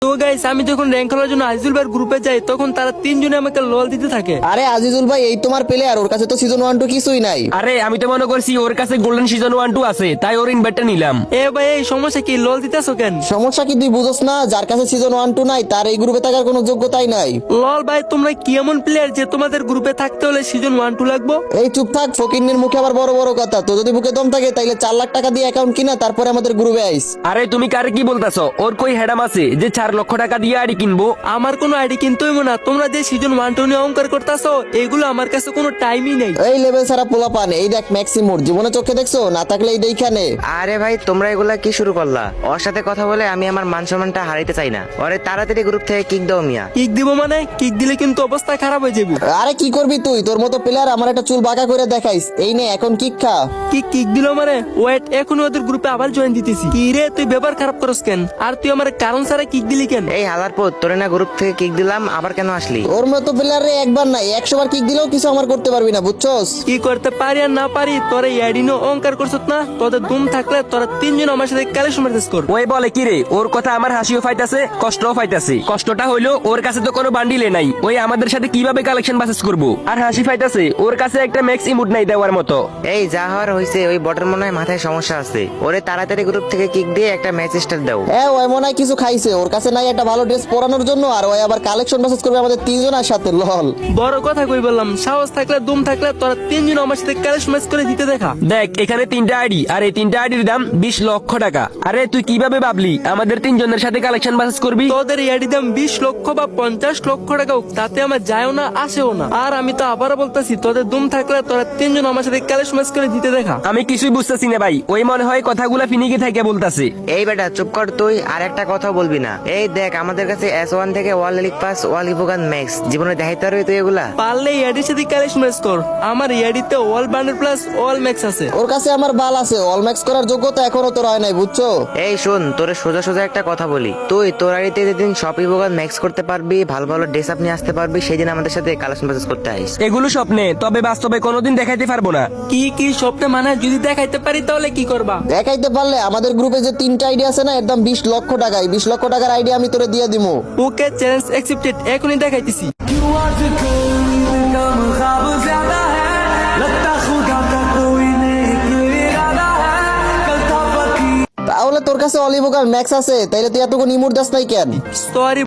তো গাইস আমি যখন র্যাঙ্ক খেলার জন্য আজিজুল ভাইয়ের গ্রুপে যাই তখন তারা তিনজনে আমাকে লল দিতে থাকে। আরে আজিজুল ভাই এই তোমার প্লেয়ার, ওর কাছে তো সিজন 1 2 কিছুই নাই। আরে আমি তো মনে করছি ওর কাছে গোল্ডেন সিজন 1 2 আছে, তাই ওর ইনভাইটটা নিলাম। এ ভাই এই সমস্যা কি, লল দিতেছো কেন? সমস্যা কি তুই বুঝছ না? যার কাছে সিজন 1 2 নাই তার এই গ্রুপে থাকার কোনো যোগ্যতাই নাই। লল ভাই তোমরা কি এমন প্লেয়ার যে তোমাদের গ্রুপে থাকতে হলে সিজন 1 2 লাগবো? এই চুপ থাক, ফকিন্নির মুখে আবার বড় বড় কথা। তো যদি বুকে দম থাকে তাইলে 4 লাখ টাকা দিয়ে অ্যাকাউন্ট কিনা তারপরে আমাদের গ্রুপে আইস। আরে তুমি কারে কি বলতাছো? ওর কই হেডাম আছে যে 4 লক্ষ টাকা দিয়ে আইডি কিনবো? আমার কোনো আইডি কিনতে হইব না। তোমরা যে সিজন 1 2 নিয়ে অহংকার করতেছো এগুলো আমার কাছে কোনো টাইমই নেই। এই লেভেল সারা পোলা পান, এই দেখ ম্যাক্সিমোর জীবনে চোখে দেখছো না, থাকলে এই এইখানে। আরে ভাই তোমরা এগুলা কি শুরু করলা? ওর সাথে কথা বলে আমি আমার মান সম্মানটা হারাইতে চাই না। ওরে তাড়াতাড়ি গ্রুপ থেকে কিক দাও মিয়া। কিক দিব মানে? কিক দিলে কিন্তু অবস্থা খারাপ হয়ে যাবে। আরে কি করবি তুই? তোর মতো প্লেয়ার আমার একটা চুল বাঁকা করে দেখাইস। এই নে এখন কিক খা। কিক দিল মানে? ওয়েট, এখন ওদের গ্রুপে আবার জয়েন দিতেছি। কি রে তুই ব্যাপার খারাপ করস কেন? আর তুই আমার কারণ ছাড়া কিক দিলি কেন? এই হালার পর তোরে না গ্রুপ থেকে কিক দিলাম, আবার কেন আসলি? ওর মতো প্লেয়ারে একবার নাই 100 বার কিক দিলেও কিছু আমার করতে পারবি না, বুঝছস? কি করতে পারি আর না পারি তোরা এডিনো অহংকার করছত না? তোদের দুম থাকলে তোরা তিনজন আমার সাথে কালেকশন ম্যাচেস কর। ওই বলে কি রে, ওর কথা আমার হাসিও পাইতাছে কষ্টও পাইতাছে। কষ্টটা হইলো ওর কাছে তো কোনো বান্ডিলে নাই, ওই আমাদের সাথে কিভাবে কালেকশন বাসেস করবো। আর হাসি পাইতাছে ওর কাছে একটা ম্যাক্স ইমোট নাই দেওয়ার মতো। এই যা হওয়ার হইছে, ওই বটের মনে হয় মাথায় সমস্যা আছে। ওরে তাড়াতাড়ি গ্রুপ থেকে কিক দিয়ে একটা ম্যাচ স্টার্ট দাও। ওই মনে হয় কিছু খাইছে, ওর কাছে নাই একটা ভালো ড্রেস পরানোর জন্য, আর ওই আবার কালেকশন মেসেজ করবে আমাদের তিনজনের সাথে। লল বড় কথা কই বললাম, সাহস থাকলে দুম থাকলে তোরা তিনজন আমার সাথে কালেকশন ম্যাচ করে জিতে দেখা। দেখ এখানে 3টা আইডি, আর এই 3টা আইডির দাম 20 লক্ষ টাকা। আরে তুই কিভাবে ভাবলি আমাদের তিনজনের সাথে কালেকশন বাসেস করবি? তোদের এডি দাম 20 লক্ষ বা 50 লক্ষ টাকা হোক, তাতে আমার যায়ও না আসেও না। আর আমি তো আবারও বলতেছি, তোদের দুম থাকলে তোরা তিনজন আমার সাথে কালেকশন ম্যাচ করে জিতে দেখা। আমি কিছুই বুঝতেছি না ভাই, ওই মনে হয় কথাগুলা ফিনিকে থেকে বলতাছে। এই বেটা চুপ কর তুই, আর একটা কথা বলবি না। এই দেখ আমাদের কাছে S1 থেকে ওয়াল লিগ পাস, ওয়াল ইভোগান ম্যাক্স জীবনে দেখাইতে পারবি তুই এগুলা? পারলে এডির সাথে কালেকশন ম্যাচ কর। আমার এডিতে all bundle plus all max আছে। ওর কাছে আমার বাল আছে, অল ম্যাক্স করার যোগ্যতা এখনো তোর হয় নাই, বুঝছো? এই শোন, তোরে সোজা সোজা একটা কথা বলি। তুই তোর আইডিতে যেদিন শপ ইভোগান ম্যাক্স করতে পারবি, ভালো ভালো ড্রেস আপ নিয়ে আসতে পারবি, সেই দিন আমাদের সাথে কালেকশন বাসেস করতে আইস। এগুলো স্বপ্নে, তবে বাস্তবে কোনোদিন দেখাইতে পারবো না। কি স্বপ্নে মানে? যদি দেখাইতে পারি তাহলে কি করবা? দেখাইতে পারলে আমাদের গ্রুপে যে 3টা আইডি আছে না, এর দাম 20 লক্ষ টাকা। এই 20 লক্ষ টাকার আইডি আমি তোরে দিয়ে দিমু। ওকে, চ্যালেঞ্জ অ্যাকসেপ্টেড, এখনই দেখাইতেছি। তাহলে তোর কাছে অলিভ ম্যাক্স আছে, তাইলে তুই এতক্ষণ ইমোট দাস নাই কেন? সরি